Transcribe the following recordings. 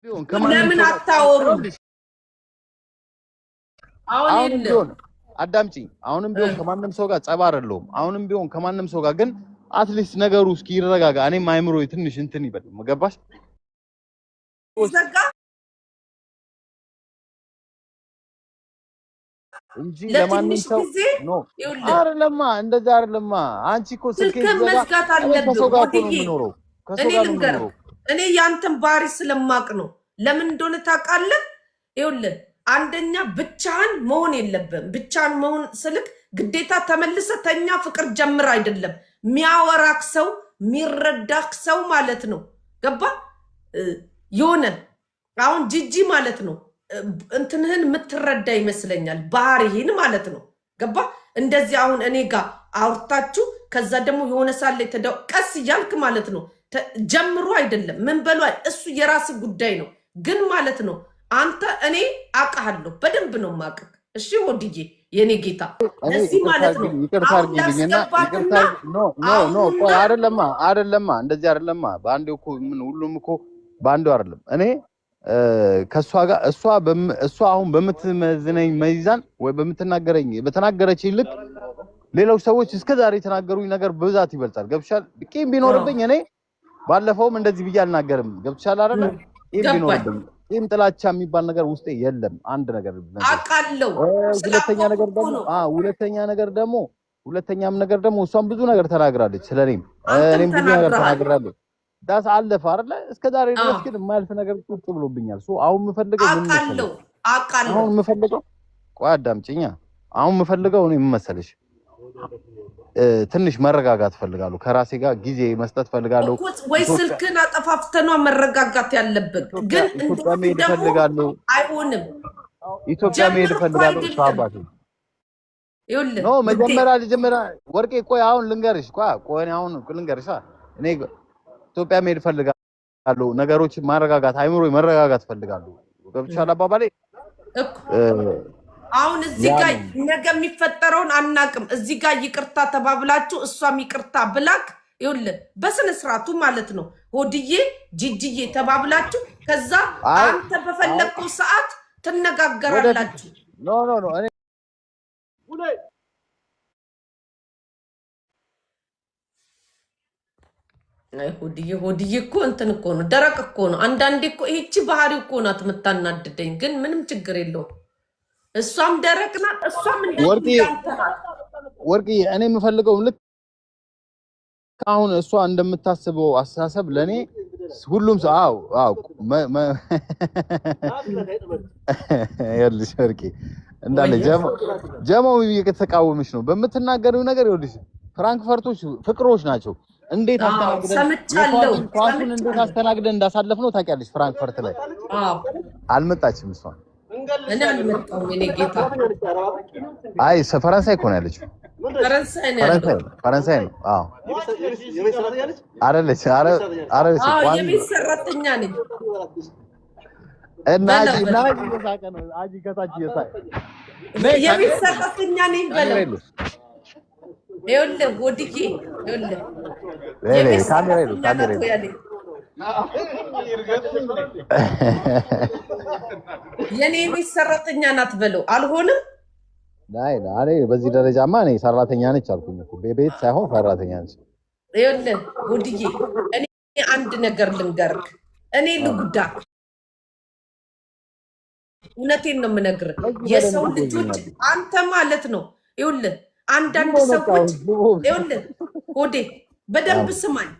ለምን አታወሩም? አሁን ቢሆን አዳምጪኝ። አሁንም ቢሆን ከማንም ሰው ጋር ጸብ አይደለሁም። አሁንም ቢሆን ከማንም ሰው ጋር ግን አትሊስት ነገሩ እስኪ ይረጋጋ። እኔም አይምሮዬ ትንሽ እንትን ይበል። መገባሽ እንጂ ለማንም ሰው ነው አይደለማ። እንደዛ አይደለማ። አንቺ እኮ ስልኬን መዝጋት አለብህ። እኔ ያንተን ባህሪ ስለማቅ ነው። ለምን እንደሆነ ታውቃለህ? ይኸውልህ አንደኛ ብቻህን መሆን የለብህም። ብቻህን መሆን ስልክ ግዴታ ተመልሰህ ተኛ ፍቅር ጀምር አይደለም። ሚያወራክ ሰው ሚረዳክ ሰው ማለት ነው። ገባ? የሆነ አሁን ጂጂ ማለት ነው እንትንህን የምትረዳ ይመስለኛል። ባህሪህን ማለት ነው። ገባ? እንደዚህ አሁን እኔ ጋር አውርታችሁ ከዛ ደግሞ የሆነ ሳለ ቀስ እያልክ ማለት ነው ጀምሩ አይደለም ምን በሉ እሱ የራስ ጉዳይ ነው። ግን ማለት ነው አንተ እኔ አውቃለሁ በደንብ ነው ማቀቅ። እሺ ወድዬ የኔ ጌታ እዚህ ማለት ነው ይቅርታ አድርጊልኝና አይደለማ እንደዚህ አይደለማ። ባንዴው እኮ ምን ሁሉም እኮ ባንዴው አይደለም። እኔ ከሷ ጋር እሷ አሁን በምትመዝነኝ መይዛን ወይ በምትናገረኝ በተናገረችኝ ልክ ሌሎች ሰዎች እስከዛሬ የተናገሩኝ ነገር በብዛት ይበልጣል። ገብሻል? ቂም ቢኖርብኝ እኔ ባለፈውም እንደዚህ ብዬ አልናገርም። ገብቻል አይደል? ቂም ጥላቻ የሚባል ነገር ውስጤ የለም። አንድ ነገር አቃለው። ሁለተኛም ነገር ደግሞ እሷም ብዙ ነገር ተናግራለች ስለኔም እኔም ብዙ ነገር ተናግራለሁ። ዳስ አለፈ አይደል? እስከዛሬ ድረስ ግን የማያልፍ ነገር ቁጭ ብሎብኛል። አሁን የምፈልገው አቃለው አሁን የምፈልገው ቆይ አዳምጪኛ። አሁን የምፈልገው እኔ ምን መሰለሽ ትንሽ መረጋጋት ፈልጋለሁ። ከራሴ ጋር ጊዜ መስጠት ፈልጋለሁ። ወይ ስልክን አጠፋፍተኗ መረጋጋት ያለብን ግን እንደዚህ ፈልጋለሁ። አይሆንም። ኢትዮጵያ መሄድ ፈልጋለሁ። ሳባቱ ይኸውልህ ነው መጀመሪያ ወርቄ ቆይ አሁን ልንገርሽ ቆይ አሁን ልንገርሽ እኔ ኢትዮጵያ መሄድ ፈልጋለሁ። ነገሮች ማረጋጋት አይምሮ መረጋጋት ፈልጋለሁ። ገብቻለሁ አባባሌ አሁን እዚህ ጋር ነገ የሚፈጠረውን አናቅም። እዚህ ጋር ይቅርታ ተባብላችሁ እሷም ይቅርታ ብላክ ይኸውልህ በስነ ስርዓቱ ማለት ነው ሆድዬ ጂጂዬ ተባብላችሁ ከዛ አንተ በፈለግከው ሰዓት ትነጋገራላችሁ። ኖ እኔ ሆድዬ እኮ እንትን እኮ ነው ደረቅ እኮ ነው። አንዳንዴ እኮ ይህቺ ባህሪው እኮ ናት የምታናድደኝ። ግን ምንም ችግር የለውም። እሷም ደረቅ ናት። እሷም ወርቂ እኔ የምፈልገው ልክ አሁን እሷ እንደምታስበው አስተሳሰብ ለኔ ሁሉም ሰው አው ያልሽ ወርቂ እንዳለ ጀማው እየተቃወመች ነው በምትናገረው ነገር። ይኸውልሽ ፍራንክፈርቶች ፍቅሮች ናቸው። እንዴት አስተናግደን እንዳሳለፍነው ታውቂያለሽ። ፍራንክፈርት ላይ አልመጣችም እሷ እኔ አልመጣሁም። እኔ ጌታ አይ ፈረንሳይ እኮ ነው ያለችው። ፈረንሳይ ነው። አዎ አይደለች። የቤት ሰራተኛ ነኝ እና እየሳቀ ነው። አጂ ከታች እየሳቀ የቤት ሰራተኛ ነኝ በለው። ይኸውልህ ወድዬ ይኸውልህ ካሜራ የኔ ቤት ሰራተኛ ናት በለው። አልሆነም። አይ በዚህ ደረጃማ እኔ ሰራተኛ ነች አልኩኝ እኮ ቤት ሳይሆን ሰራተኛ ነች። ይኸውልህ ውድዬ እኔ አንድ ነገር ልንገርክ። እኔ ልጉዳ እውነቴን ነው የምነግርህ። የሰው ልጆች አንተ ማለት ነው ይኸውልህ አንዳንድ ሰዎች ይኸውልህ ሆዴ በደንብ ስማኝ፣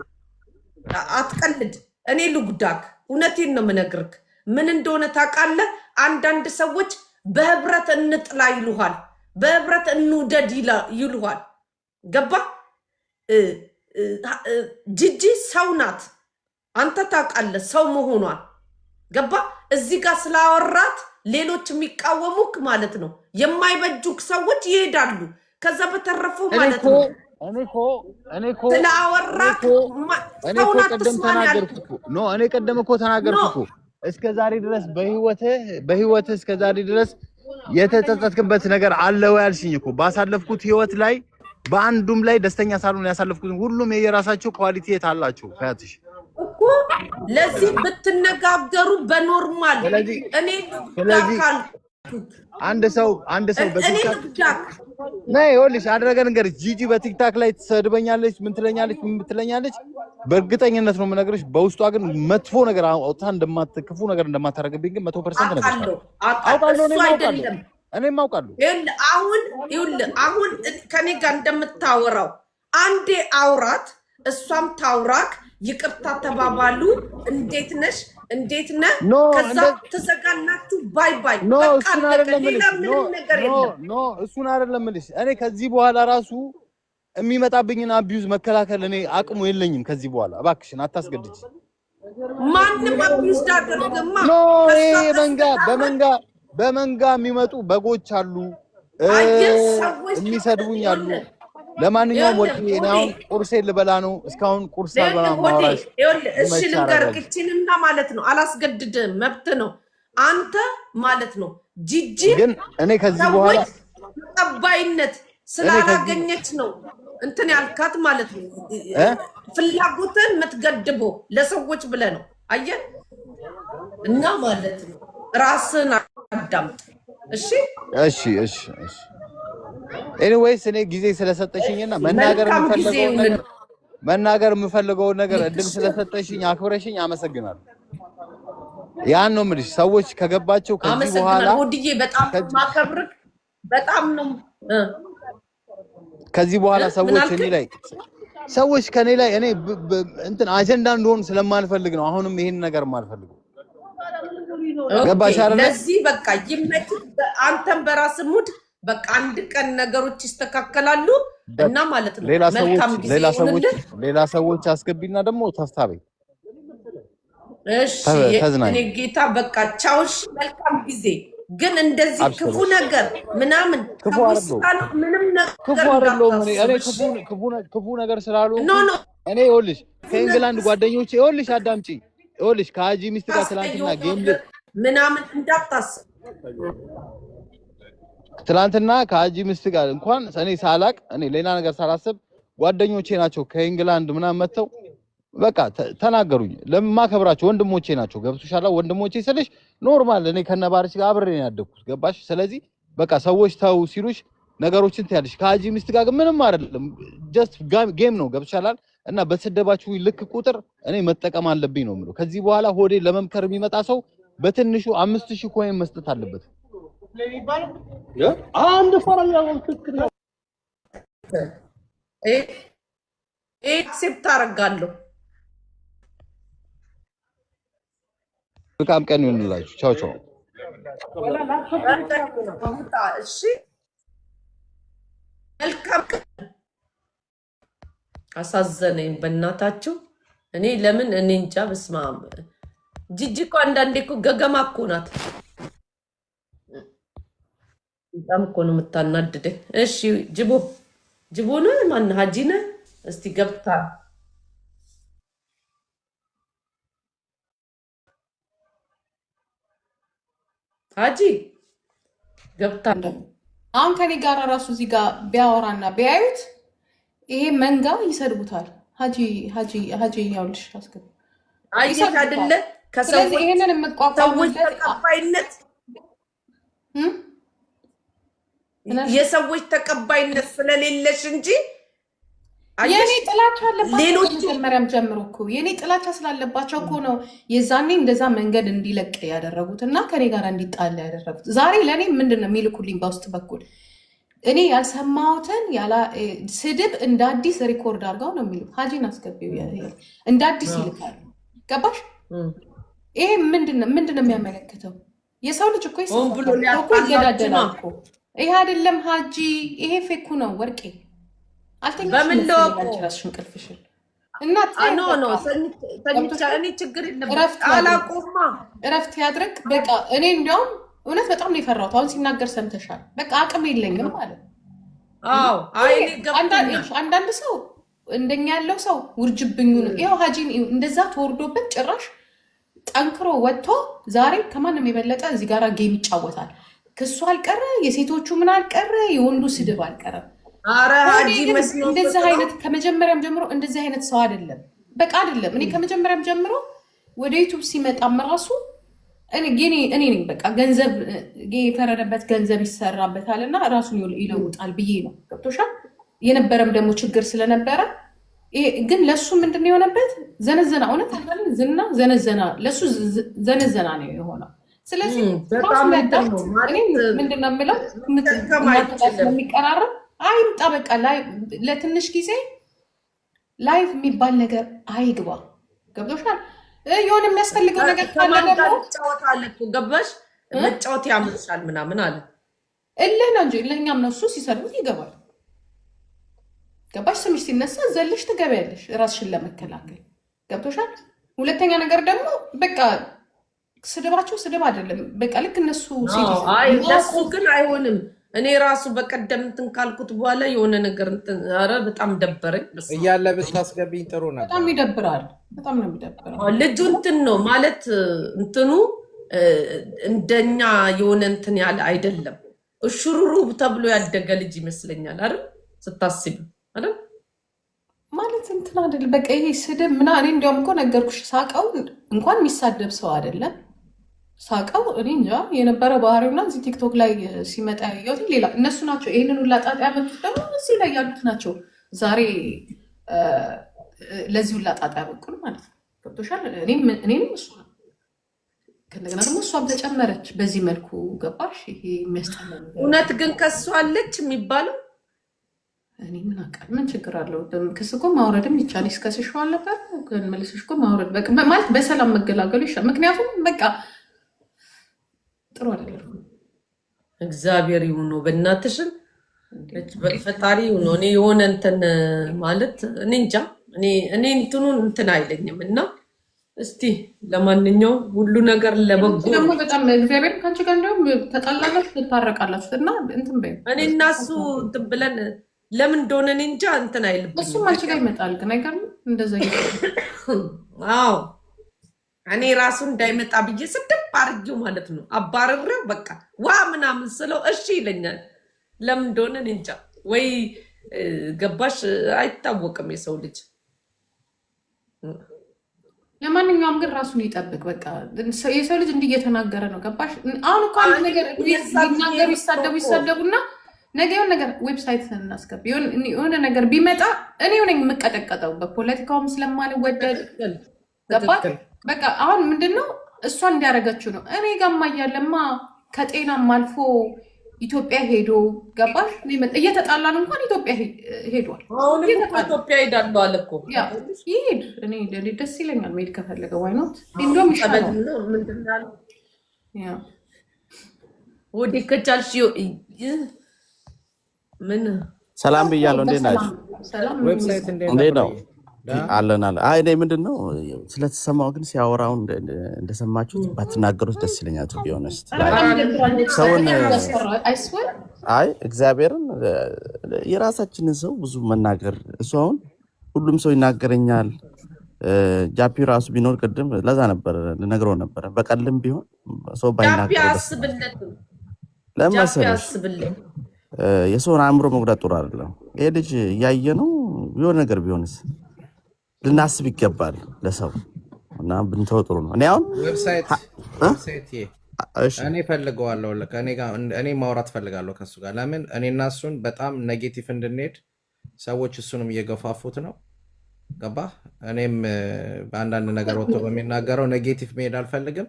አትቀልድ። እኔ ልጉዳክ እውነቴን ነው የምነግርህ። ምን እንደሆነ ታውቃለህ? አንዳንድ ሰዎች በህብረት እንጥላ ይሉሃል፣ በህብረት እንውደድ ይሉሃል። ገባ? ጂጂ ሰው ናት። አንተ ታውቃለህ ሰው መሆኗን። ገባ? እዚህ ጋር ስላወራት ሌሎች የሚቃወሙክ ማለት ነው የማይበጁክ ሰዎች ይሄዳሉ። ከዛ በተረፉ ማለት ነው እኔኮ ስላወራክ ሰውና እኔ ቀደም እኮ ተናገርኩ። እስከዛሬ ድረስ በህይወትህ እስከዛሬ ድረስ የተጸጸትክበት ነገር አለ ወይ አልሽኝ እኮ። ባሳለፍኩት ህይወት ላይ በአንዱም ላይ ደስተኛ ሳልሆን ያሳለፍኩት ሁሉም የየራሳቸው ኳሊቲ አላቸው። ፈያትሽ እኮ ለዚህ ብትነጋገሩ በኖርማል እኔ ዳካል አንድ ሰው በቲክታክ ነይ ይኸውልሽ አደረገ ነገር ጂጂ በቲክታክ ላይ ትሰድበኛለች ምን ትለኛለች በእርግጠኝነት ነው የምነግርሽ በውስጧ ግን መጥፎ ነገር አውጥታ ክፉ ነገር እንደማታረግብኝ ግን 100% ነገር አውቃለሁ እኔም አውቃለሁ አሁን ከኔ ጋር እንደምታወራው አንዴ አውራት እሷም ታውራክ ይቅርታ ተባባሉ እንዴት ነሽ እንዴት ነህ ከዛ ተዘጋናችሁ ባይ ባይ በቃ እሱን አይደለም ልሽ እኔ ከዚህ በኋላ ራሱ የሚመጣብኝን አቢዩዝ መከላከል እኔ አቅሙ የለኝም ከዚህ በኋላ እባክሽን አታስገድጂ ማንንም አቢዩዝ ዳደርግማ በመንጋ የሚመጡ በጎች አሉ የሚሰድቡኝ አሉ ለማንኛውም ወጥቼ ነው ቁርሴን ልበላ ነው እስካሁን ቁርስ አልበላም ማውራሽ እሺ ልንገርክችንና ማለት ነው አላስገድድም መብት ነው አንተ ማለት ነው ጂጂ ግን እኔ ከዚህ በኋላ ተቀባይነት ስላላገኘች ነው እንትን ያልካት ማለት ነው ፍላጎትን የምትገድቦ ለሰዎች ብለ ነው አየህ እና ማለት ነው ራስን አዳምጥ እሺ ኤኒዌይስ እኔ ጊዜ ስለሰጠሽኝና መናገር የምፈልገው ነገር እድል ስለሰጠሽኝ አክብረሽኝ አመሰግናለሁ ያን ነው የምልሽ ሰዎች ከገባቸው ከዚህ በኋላ ወድዬ በጣም ማከብርክ በጣም ነው ከዚህ በኋላ ሰዎች ከኔ ላይ እኔ እንትን አጀንዳ እንደሆን ስለማልፈልግ ነው አሁንም ይሄን ነገር ማልፈልግ ገባሽ አይደል ለዚህ በቃ ይመች አንተም በራስ ሙድ በቃ አንድ ቀን ነገሮች ይስተካከላሉ እና ማለት ነው ሌላ ሰዎች አስገቢና ደግሞ ተስታበይ እሺ እኔ ጌታ በቃ ቻውሽ መልካም ጊዜ ግን እንደዚህ ክፉ ነገር ምናምን ምንም ነገር ክፉ ነገር ስላሉ እኔ ይኸውልሽ ከእንግላንድ ጓደኞቼ ይኸውልሽ አዳምጪ ይኸውልሽ ከአጂ ሚስት ጋር ትላንትና ጌም ምናምን እንዳታስብ ትላንትና ከአጂ ሚስት ጋር እንኳን እኔ ሳላቅ እኔ ሌላ ነገር ሳላስብ ጓደኞቼ ናቸው ከእንግላንድ ምናምን መተው በቃ ተናገሩኝ ለማከብራቸው ወንድሞቼ ናቸው ገብቶሻል ወንድሞቼ ስለሽ ኖርማል እኔ ከነባርሽ ጋር አብሬ ነው ያደኩት ገባሽ ስለዚህ በቃ ሰዎች ታው ሲሉሽ ነገሮችን ትያለሽ ከአጂ ሚስት ጋር ምንም አይደለም ጀስት ጌም ነው ገብቶሻል እና በተሰደባችሁ ልክ ቁጥር እኔ መጠቀም አለብኝ ነው የምለው ከዚህ በኋላ ሆዴ ለመምከር የሚመጣ ሰው በትንሹ 5000 ኮይን መስጠት አለበት አንድ ፈራያው ትክክል ኤክሴፕት አደርጋለሁ መልካም ቀን ይሁንላችሁ ቻው ቻው እሺ መልካም አሳዘነኝ በእናታችሁ እኔ ለምን እኔ እንጃ በስማም ጂጂ እኮ አንዳንዴ እኮ ገገማ እኮ ናት በጣም እኮ ነው የምታናድደኝ እሺ ጅቦ ነው ማን ሀጂ ነህ እስቲ ገብታ ሀጂ ገብታ አሁን ከኔ ጋር ራሱ እዚህ ጋር ቢያወራና ቢያዩት ይሄ መንጋ ይሰድቡታል ሀጂ ያውልሽ አስገብ አይደል አይደለ ከሰዎች ይሄንን የምቋቋሙት ተቀባይነት የሰዎች ተቀባይነት ስለሌለሽ እንጂ የኔ ጥላቻ አለባቸው መጀመሪያም ጀምሮ እኮ የኔ ጥላቻ ስላለባቸው እኮ ነው የዛኔ እንደዛ መንገድ እንዲለቅ ያደረጉት እና ከኔ ጋር እንዲጣላ ያደረጉት ዛሬ ለኔ ምንድነው የሚልኩልኝ በውስጥ በኩል እኔ ያልሰማሁትን ስድብ እንደ አዲስ ሪኮርድ አድርገው ነው የሚሉ ሀጂን አስገቢው እንደ አዲስ ይልካሉ ገባሽ ይሄ ምንድነው የሚያመለክተው የሰው ልጅ እኮ ይገዳደላል እኮ ይሄ አይደለም ሀጂ ይሄ ፌኩ ነው ወርቄ በምን ደውቆ እንቅልፍሽን እና እኔ ችግር አላቆማ እረፍት ያድርግ በቃ እኔ እንዲያውም እውነት በጣም ነው የፈራሁት አሁን ሲናገር ሰምተሻል በቃ አቅም የለኝም ማለት አንዳንድ ሰው እንደኛ ያለው ሰው ውርጅብኙ ነው ይኸው ሀጂን እንደዛ ተወርዶበት ጭራሽ ጠንክሮ ወጥቶ ዛሬ ከማንም የበለጠ እዚህ ጋር ጌም ይጫወታል ክሱ አልቀረ የሴቶቹ ምን አልቀረ የወንዱ ስድብ አልቀረ እንደዚህ አይነት ከመጀመሪያም ጀምሮ እንደዚህ አይነት ሰው አይደለም በቃ አይደለም እኔ ከመጀመሪያም ጀምሮ ወደ ዩቲዩብ ሲመጣም ራሱ እኔ ነኝ በቃ ገንዘብ የፈረደበት ገንዘብ ይሰራበታልና ራሱን ይለውጣል ብዬ ነው ገብቶሻል። የነበረም ደግሞ ችግር ስለነበረ ግን ለሱ ምንድነው የሆነበት ዘነዘና እውነት አይደል ዝና ዘነዘና ለሱ ዘነዘና ነው የሆነው። ስለዚህ ምንድነው የምለው የሚቀራረብ አይምጣ በቃ ለትንሽ ጊዜ ላይፍ የሚባል ነገር አይግባ ገብቶሻል። የሆነ የሚያስፈልገው ነገር ካለ ደግሞ ገባሽ መጫወት ያምርሻል ምናምን አለ እልህ ነው እንጂ ለኛም ነው እሱ ሲሰሩት ይገባል። ገባሽ ስምሽ ሲነሳ ዘለሽ ትገቢያለሽ ራስሽን ለመከላከል ገብቶሻል። ሁለተኛ ነገር ደግሞ በቃ ስድባቸው ስድብ አይደለም በቃ ልክ እነሱ አይ ለሱ ግን አይሆንም። እኔ ራሱ በቀደም እንትን ካልኩት በኋላ የሆነ ነገር እንትን ኧረ በጣም ደበረኝ እያለ ብታስገቢኝ ጥሩ ነበር። በጣም ይደብራል። በጣም ነው የሚደብረው። ልጁ እንትን ነው ማለት እንትኑ እንደኛ የሆነ እንትን ያለ አይደለም። እሽሩሩ ተብሎ ያደገ ልጅ ይመስለኛል አይደል ስታስቢ አይደል ማለት እንትን አይደል በቃ ይሄ ስድብ ምና እኔ እንዲያውም እኮ ነገርኩሽ ሳቀው እንኳን የሚሳደብ ሰው አይደለም ሳቀው እኔ እንጃ የነበረ ባህሪውና እዚህ ቲክቶክ ላይ ሲመጣ ያየሁት ሌላ እነሱ ናቸው። ይሄንን ሁላ ጣጣ ያመጡት ደግሞ እዚህ ላይ ያሉት ናቸው። ዛሬ ለዚህ ሁላ ጣጣ ያበቁን ማለት ነው ገብቶሻል። እኔም እሱ ነው ከእንደገና ደግሞ እሷም ተጨመረች በዚህ መልኩ ገባሽ። ይሄ የሚያስጠላ ነገር እውነት ግን ከሷ አለች የሚባለው እኔ ምን አውቃለሁ። ምን ችግር አለው? ክስ እኮ ማውረድም ይቻል ይስከስሽዋል ነበር ግን መልሰሽ እኮ ማውረድ በቃ ማለት በሰላም መገላገሉ ይሻል። ምክንያቱም በቃ ጥሩ አይደለም። እግዚአብሔር ይሁን በእናትሽን ፈጣሪ ይሁን። እኔ የሆነ እንትን ማለት እኔ እንጃ እኔ እንትኑን እንትን አይለኝም እና እስቲ ለማንኛውም ሁሉ ነገር ለበጎ ደግሞ በጣም እግዚአብሔር ካንቺ ጋር እንደውም ተጣላላችሁ ትታረቃላችሁ እና እንትን በይ እኔ እና እሱ እንትን ብለን ለምን እንደሆነ እኔ እንጃ እንትን አይልብኝ። እሱም አንቺ ጋር ይመጣል ግን አይገርም እንደዛ አዎ እኔ ራሱ እንዳይመጣ ብዬ ስድብ አድርጌው ማለት ነው አባረረው በቃ ዋ ምናምን ስለው እሺ ይለኛል። ለምን እንደሆነ እኔ እንጃ ወይ ገባሽ አይታወቅም የሰው ልጅ። ለማንኛውም ግን ራሱን ይጠብቅ በቃ የሰው ልጅ እንዲህ እየተናገረ ነው ገባሽ። አሁን እኮ አንድ ነገር ሊናገሩ ይሳደቡና ነገ የሆነ ነገር ዌብሳይት እናስገብ የሆነ ነገር ቢመጣ እኔ ሆነኝ የምቀጠቀጠው በፖለቲካውም ስለማልወደድ ገባሽ። በቃ አሁን ምንድነው እሷን እንዲያደርገችው ነው። እኔ ጋማ እያለማ ከጤናም አልፎ ኢትዮጵያ ሄዶ ገባሽ እየተጣላን እንኳን ኢትዮጵያ ሄዷል። አሁን ኢትዮጵያ ሄዳለሁ አለ እኮ ይሄድ እኔ ደስ ይለኛል መሄድ ከፈለገ ዋይኖት እንደውም ይሻላል። ወዲ ከቻልሽ ምን ሰላም ብያለሁ። እንዴት ናችሁ? ዌብሳይት እንዴት ነው? አለን አይ እኔ ምንድነው ስለተሰማው ግን ሲያወራው እንደሰማችሁት ባትናገሩት ደስ ይለኛል። ቱ ቢሆንስ ሰውን አይ እግዚአብሔርን የራሳችንን ሰው ብዙ መናገር እሱ አሁን ሁሉም ሰው ይናገረኛል። ጃፒ ራሱ ቢኖር ቅድም ለዛ ነበር ልነግረው ነበር በቀልም ቢሆን ሰው ባይናገር ለማሰለሽ የሰውን አእምሮ መጉዳት ጥሩ አይደለም። ይሄ ልጅ እያየ ነው የሆነ ነገር ቢሆንስ ልናስብ ይገባል ለሰው እና ብንተው ጥሩ ነው። እኔ አሁን ዌብሳይት እኔ ፈልገዋለሁ እኔ ማውራት ፈልጋለሁ ከሱ ጋር ለምን እኔና እሱን በጣም ኔጌቲቭ እንድንሄድ ሰዎች እሱንም እየገፋፉት ነው ገባ። እኔም በአንዳንድ ነገር ወጥቶ በሚናገረው ኔጌቲቭ መሄድ አልፈልግም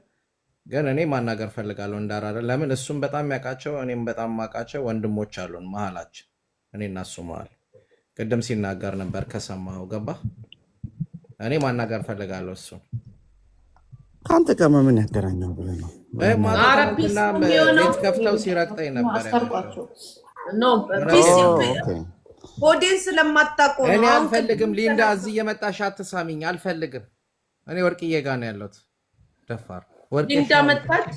ግን እኔ ማናገር ፈልጋለሁ እንዳራረ ለምን እሱም በጣም ያውቃቸው እኔም በጣም ማውቃቸው ወንድሞች አሉን መሀላችን እኔና እሱ መሀል ቅድም ሲናገር ነበር ከሰማው ገባ። እኔ ማናገር ፈልጋለሁ እሱ ካንተ ጋር ምን ያገናኛል ብለህ ነው ማራፒና ቤት ከፍተው ሲረቅጠኝ ነበር ነው ኦዲየንስ ስለማታውቁ እኔ አልፈልግም። ሊንዳ እዚህ እየመጣሽ አትሳሚኝ አልፈልግም። እኔ ወርቅዬ ጋር ነው ያለሁት። ደፋር ሊንዳ መጣች።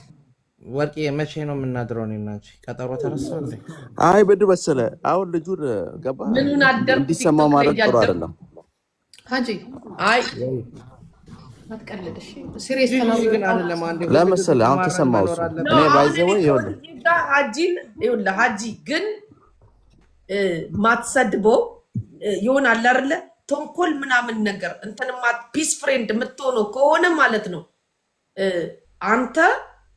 ወርቅዬ መቼ ነው የምናድረው? እኔና አንቺ ቀጠሮ ተረሳለ። አይ በድ በሰለ አሁን ልጁን ገባ ምኑን አደር እንዲሰማው ማድረግ ጥሩ አይደለም። ሀጂ አይ አትቀልድሽ ሲሪየስ ግን አይደለም። አንዴ ለምሳሌ አሁን ተሰማው እሱ እኔ ባይዘው ይኸውልህ ሀጂ ግን ማትሰድቦ ይሆናል አይደለ? ተንኮል ምናምን ነገር እንትንማ ፒስ ፍሬንድ የምትሆነው ከሆነ ማለት ነው አንተ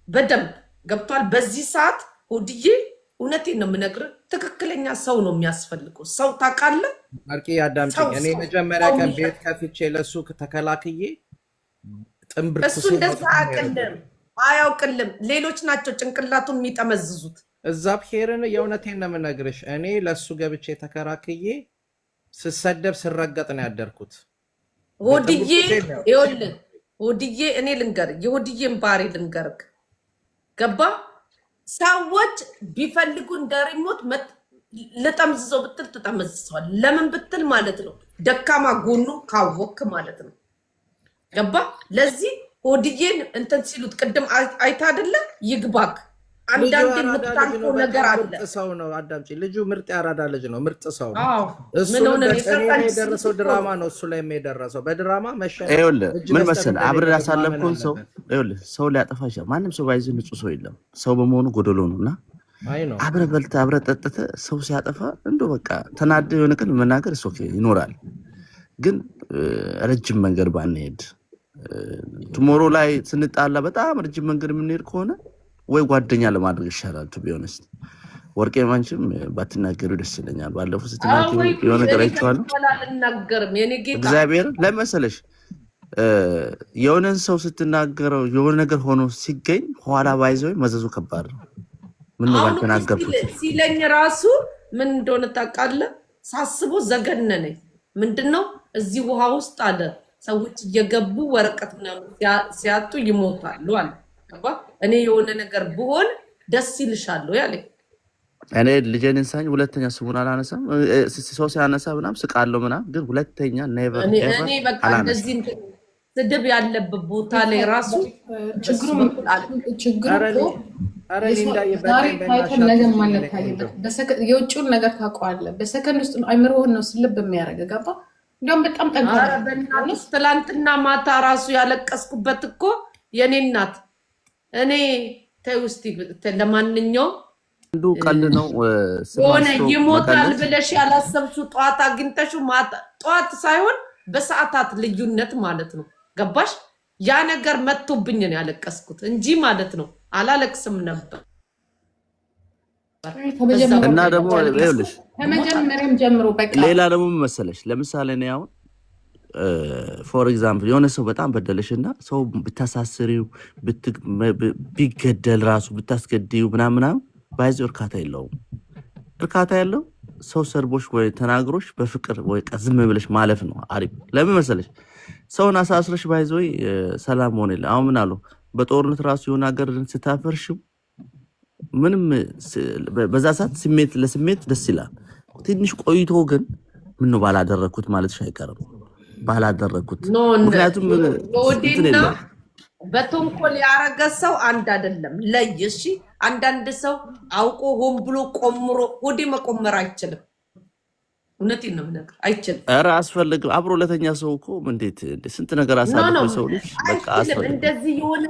በደንብ ገብቷል። በዚህ ሰዓት ሆድዬ እውነቴን ነው የምነግርህ፣ ትክክለኛ ሰው ነው የሚያስፈልገው። ሰው ታውቃለህ ማርቂ አዳምጪኝ። እኔ መጀመሪያ ቀን ቤት ከፍቼ ለሱ ተከላክዬ ጥምብር እሱ እንደዛ አያውቅልም። ሌሎች ናቸው ጭንቅላቱን የሚጠመዝዙት። እዛ ብሄርን የእውነቴን ነው የምነግርሽ። እኔ ለሱ ገብቼ ተከራክዬ ስሰደብ ስረገጥ ነው ያደርኩት። ሆድዬ ይኸውልህ ሆድዬ እኔ ልንገርህ፣ የሆድዬን ባህሪ ልንገርህ። ገባ ሰዎች ቢፈልጉ እንደ ሪሞት ልጠምዝዘው ብትል ትጠመዝዘዋል። ለምን ብትል ማለት ነው ደካማ ጎኑ ካወክ ማለት ነው። ገባ ለዚህ ሆድዬን እንትን ሲሉት ቅድም አይታ አይደለ ይግባክ። አንዳንድ የምታንቀው ነገር አለ። ሰው ነው አዳምጪ። ልጁ ምርጥ ያራዳ ልጅ ነው፣ ምርጥ ሰው ነው። እሱ የደረሰው ድራማ ነው እሱ ላይ የደረሰው በድራማ መሸነፍ። ይኸውልህ ምን መሰለህ አብረን ያሳለፍኩን ሰው ይኸውልህ ሰው ሊያጠፋ ይችላል። ማንም ሰው ባይዝ ንጹህ ሰው የለም። ሰው በመሆኑ ጎደሎ ነውና አብረህ በልተህ አብረህ ጠጥተህ ሰው ሲያጠፋ እንደው በቃ ተናደህ የሆነ ቀን መናገር ኦኬ ይኖራል። ግን ረጅም መንገድ ባንሄድ ቱሞሮ ላይ ስንጣላ በጣም ረጅም መንገድ የምንሄድ ከሆነ ወይ ጓደኛ ለማድረግ ይሻላል። ቱ ቢሆንስ ወርቄ ማንቺም ባትናገሩ ደስ ይለኛል። ባለፈው ስትናገሩ የሆነ ነገር አይቻለሁ። እግዚአብሔር ለመሰለሽ የሆነን ሰው ስትናገረው የሆነ ነገር ሆኖ ሲገኝ ኋላ ባይዘው መዘዙ ከባድ ነው። ምን ነው ባልተናገርኩት ሲለኝ ራሱ ምን እንደሆነ ታውቃለህ? ሳስቦ ዘገነነኝ። ምንድነው እዚህ ውሃ ውስጥ አለ ሰዎች እየገቡ ወረቀት ምናምን ሲያጡ ይሞታሉ አለ። እኔ የሆነ ነገር ብሆን ደስ ይልሻል ያለኝ። እኔ ልጄን እንሳኝ ሁለተኛ ስሙን አላነሳም። ሰው ሲያነሳ ምናምን ስቃለሁ ምናምን፣ ግን ሁለተኛ ኔቨር ኤቨር እኔ በቃ እንደዚህ ስድብ ያለበት ቦታ ላይ ራሱ ችግሩ የውጭውን ነገር ታውቀዋለህ። በሰከንድ ውስጥ አይምሮህን ነው ስልብ የሚያደርገው። ገባ እንዲያውም በጣም ጠንካራ። ትላንትና ማታ ራሱ ያለቀስኩበት እኮ የኔ እናት እኔ ተይ ውስጥ ለማንኛውም አንዱ ቀልድ ነው ሆነ ይሞታል ብለሽ ያላሰብሽው ጠዋት አግኝተሽው ማታ ጠዋት ሳይሆን በሰዓታት ልዩነት ማለት ነው። ገባሽ? ያ ነገር መጥቶብኝ ነው ያለቀስኩት እንጂ ማለት ነው አላለቅስም ነበር። እና ደግሞ ይኸውልሽ ከመጀመሪያም ጀምሮ በቃ ሌላ ደግሞ መሰለሽ ለምሳሌ ነው ያው ፎር ኤግዛምፕል የሆነ ሰው በጣም በደለሽና ሰው ብታሳስሪው ቢገደል ራሱ ብታስገድዩ ምናምን ባይዞ እርካታ የለውም። እርካታ ያለው ሰው ሰርቦሽ ወይ ተናግሮሽ በፍቅር ወይ ዝም ብለሽ ማለፍ ነው አሪፍ። ለምን መሰለሽ ሰውን አሳስረሽ ባይዞ ሰላም ሆነ የለ። አሁን ምን አለው በጦርነት ራሱ የሆነ ሀገር ስታፈርሽው ምንም በዛ ሰዓት ስሜት ለስሜት ደስ ይላል። ትንሽ ቆይቶ ግን ምን ነው ባላደረኩት ማለትሽ አይቀርም። ባላደረኩት ምክንያቱም ወዲና በተንኮል ያረገ ሰው አንድ አይደለም። ለይሽ አንዳንድ ሰው አውቆ ሆን ብሎ ቆምሮ ወዲ መቆመር አይችልም። እውነቴን ነው የምነግርህ አይችልም። ኧረ አስፈልግም። አብሮ ለተኛ ሰው እኮ እንዴት ስንት ነገር አሳልፎ ሰው ልጅ በቃ አስፈልግም። እንደዚህ የሆነ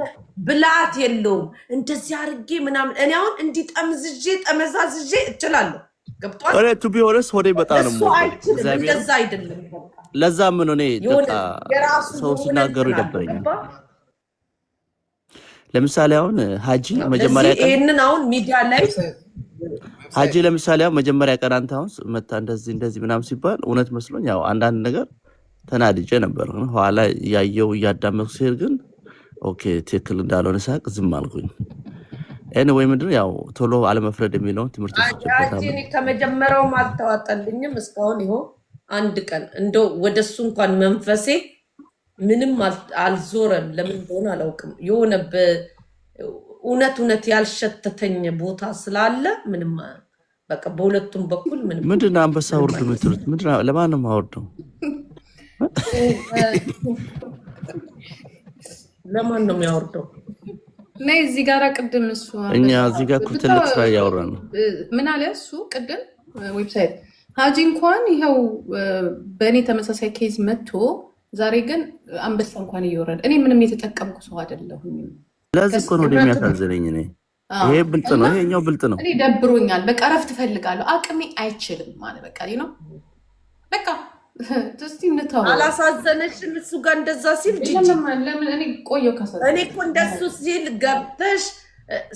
ብላት የለውም። እንደዚህ አርጌ ምናምን እኔ አሁን እንዲጠምዝዤ ጠመዛዝዤ እችላለሁ። ገብቷል? እኔ ቱ ቢ ሆነስ ወደ በጣም ነው እንደዛ አይደለም። ለዛ ምን ነው በቃ ሰው ሲናገሩ ይደብረኛል። ለምሳሌ አሁን ሀጂ መጀመሪያ ቀን ይሄንን አሁን ሚዲያ ላይ ሀጂ ለምሳሌ አሁን መጀመሪያ ቀን አንተ አሁን መታ እንደዚህ ምናምን ሲባል እውነት መስሎኝ ያው አንዳንድ ነገር ተናድጄ ነበር። ኋላ ያየው እያዳመጥኩ ሲሄድ ግን ኦኬ ትክክል እንዳልሆነ ሳቅ ዝም አልኩኝ። ኤኒዌይ ምንድነው ያው ቶሎ አለመፍረድ የሚለውን ትምህርት እኔ ከመጀመሪያው አልተዋጠልኝም እስካሁን ይኸው አንድ ቀን እንደው ወደሱ እንኳን መንፈሴ ምንም አልዞረም። ለምን እንደሆነ አላውቅም። የሆነ እውነት ያልሸተተኝ ቦታ ስላለ ምንም በቃ በሁለቱም በኩል ምንድነው አንበሳ ወርዱ ምትሉት ምንድነው? ለማንም አወርደው ለማን ነው የሚያወርደው? ነይ እዚህ ጋር ቅድም እሱ እኛ እዚህ ጋር ትልቅ ስራ እያወራን ነው። ምን አለ እሱ ቅድም ዌብሳይት ሀጂ እንኳን ይኸው በእኔ ተመሳሳይ ኬዝ መጥቶ ዛሬ ግን አንበሳ እንኳን እየወረደ እኔ ምንም የተጠቀምኩ ሰው አይደለሁም። ለዚህ እኮ ነው የሚያሳዝነኝ። እኔ ይሄ ብልጥ ነው፣ ይሄኛው ብልጥ ነው። እኔ ደብሮኛል። በቃ እረፍት እፈልጋለሁ። አቅሜ አይችልም ማለት በቃ ነው። በቃ እስቲ እንተው። አላሳዘነሽም? እሱ ጋር እንደዛ ሲል ለምን እኔ ቆየሁ ከሰጠኝ። እኔ እኮ እንደሱ ሲል ገብተሽ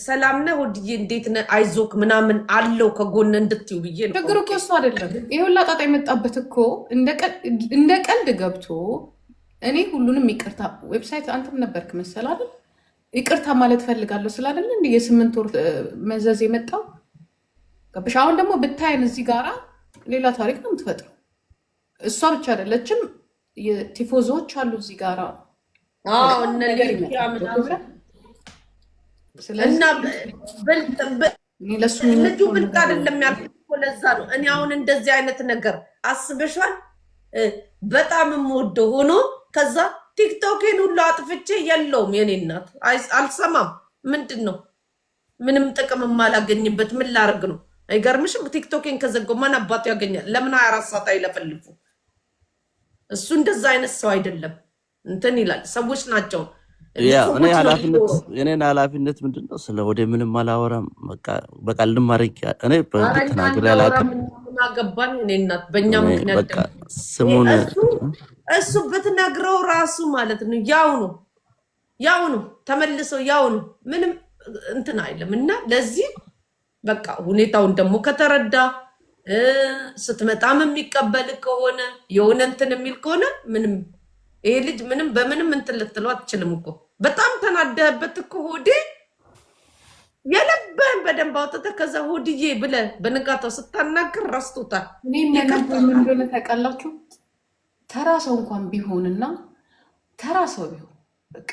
ሰላም ነህ ወድዬ እንዴት ነህ አይዞክ ምናምን አለው ከጎን እንድትዩ ብዬ ነው። ችግሩ እኮ እሱ አይደለም። ይሄ ሁላ ጣጣ የመጣበት እኮ እንደ ቀልድ ገብቶ እኔ ሁሉንም ይቅርታ ዌብሳይት አንተም ነበርክ መሰል አይደል? ይቅርታ ማለት ፈልጋለሁ ስላደለ እንደ የ8 ወር መዘዝ የመጣው ገባሽ? አሁን ደግሞ ብታይን እዚህ ጋራ ሌላ ታሪክ ነው የምትፈጥረው። እሷ ብቻ አይደለችም፣ የቲፎዞዎች አሉ እዚህ ጋራ። አዎ እነ ሊያ ምናምን እና ልጁ ብልጥ አይደለም ያልኩት ለዛ ነው። እኔ አሁን እንደዚህ አይነት ነገር አስበሻል? በጣም የምወደው ሆኖ ከዛ ቲክቶኬን ሁሉ አጥፍቼ የለውም የኔ እናት አልሰማም። ምንድን ነው ምንም ጥቅም የማላገኝበት ምን ላርግ ነው? አይገርምሽም? ቲክቶኬን ከዘጋው ማን አባቱ ያገኛል? ለምን 24 ሰዓት አይለፈልፉ? እሱ እንደዛ አይነት ሰው አይደለም። እንትን ይላል ሰዎች ናቸው። እኔ ኃላፊነት ምንድነው? ስለ ወደ ምንም አላወራም። በቃ ልማረክ እኔ በተናገር ያላቀም አገባኝ እኔ እናት በእኛ ምክንያት ስሙን እሱ ብትነግረው ራሱ ማለት ነው ያው ነው ተመልሰው ያው ነው ምንም እንትን አይልም። እና ለዚህ በቃ ሁኔታውን ደግሞ ከተረዳ ስትመጣም የሚቀበል ከሆነ የሆነ እንትን የሚል ከሆነ ምንም ይሄ ልጅ ምንም በምንም እንትን ልትለው አትችልም እኮ። በጣም ተናደህበት እኮ ሆዴ የለበህን በደንብ አውጥተህ ከዛ ሆድዬ ብለህ በንጋታው ስታናግር ረስቶታል። ምን እንደሆነ ታውቃላችሁ? ተራ ሰው እንኳን ቢሆንና ተራ ሰው ቢሆን በቃ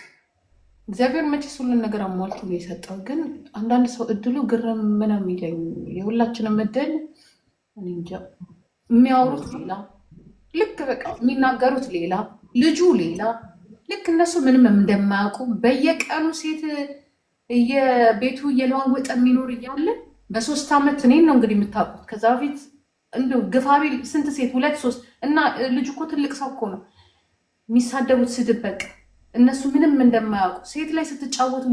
እግዚአብሔር መቼስ ሁሉን ነገር አሟልቶ ነው የሰጠው። ግን አንዳንድ ሰው እድሉ ግርም ምንም ይለኝ የሁላችንም እድል እኔ እንጃ። የሚያወሩት ሌላ ልክ በቃ የሚናገሩት ሌላ ልጁ ሌላ ልክ እነሱ ምንም እንደማያውቁ በየቀኑ ሴት የቤቱ እየለዋወጠ የሚኖር እያለ በ3 ዓመት እኔን ነው እንግዲህ የምታውቁት። ከዛ በፊት እንደው ግፋቢ ስንት ሴት 2 3 እና ልጁ እኮ ትልቅ ሰው እኮ ነው። የሚሳደቡት ስድብ በቃ እነሱ ምንም እንደማያውቁ ሴት ላይ ስትጫወቱ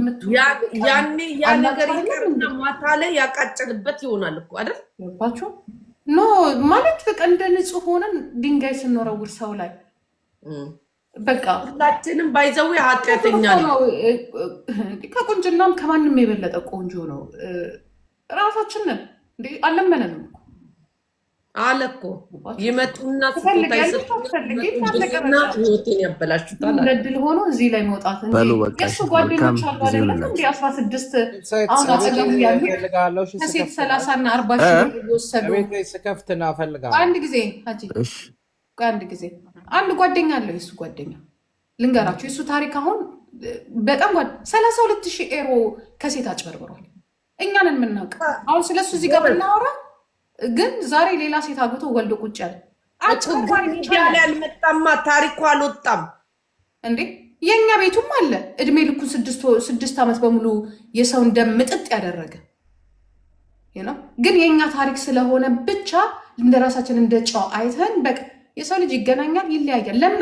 ያኔ ያ ነገር ይቀርና ማታ ላይ ያቃጭልበት ይሆናል እኮ አይደል? ገባችሁ? ኖ ማለት በቃ እንደ ንጹህ ሆነን ድንጋይ ስንወረውር ሰው ላይ በቃ ሁላችንም ባይዘው ኃጢአተኛ ነው። ከቁንጅናም ከማንም የበለጠ ቆንጆ ነው። ራሳችንን እንዴ አለመነንም አለ እኮ ይመጡና ስጦታ ይሰጡና ህይወቴን ያበላሹታል። ረድል ሆኖ እዚህ ላይ መውጣት የእሱ ጓደኞች አሉ አይደለም እንዲ 16 አሁን አጠገቡ ያሉ ከሴት 30 እና 40 ሺህ እየወሰዱ ስከፍትና ፈልጋለሁ። አንድ ጊዜ አንድ ጓደኛ አለው። የሱ ጓደኛ ልንገራቸው፣ የሱ ታሪክ አሁን በጣም 32,000 ኤሮ ከሴት አጭበርብሯል። እኛንን የምናውቅ አሁን ስለሱ እዚህ ጋር ብናወራ ግን ዛሬ ሌላ ሴት አግብቶ ወልዶ ቁጭ ያለ ያለ ያልመጣማ ታሪኩ አልወጣም እንዴ። የኛ ቤቱም አለ እድሜ ልኩን 6 ዓመት በሙሉ የሰውን ደም ምጥጥ ያደረገ ግን የኛ ታሪክ ስለሆነ ብቻ እንደራሳችን እንደ ጨው አይተን በቃ የሰው ልጅ ይገናኛል፣ ይለያያል። ለምን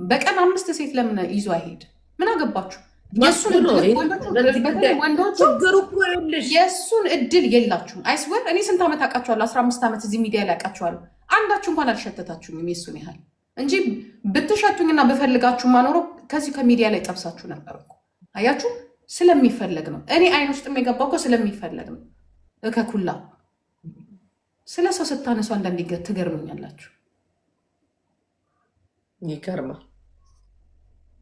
በቀን 5 ሴት ለምን ይዞ አይሄድ? ምን አገባችሁ? የእሱን እድል የላችሁም። አይስወር እኔ ስንት ዓመት አውቃችኋለሁ? 15 ዓመት እዚህ ሚዲያ ላይ አውቃችኋለሁ። አንዳችሁ እንኳን አልሸተታችሁኝም የሱን ያህል እንጂ ብትሸቱኝና ብፈልጋችሁ ማኖሮ ከዚህ ከሚዲያ ላይ ጠብሳችሁ ነበር እኮ። አያችሁ፣ ስለሚፈለግ ነው። እኔ አይን ውስጥ የገባው እኮ ስለሚፈለግ ነው። እከኩላ ስለ ሰው ስታነሱ አንዳንድ ትገርሙኛላችሁ። ይገርማል።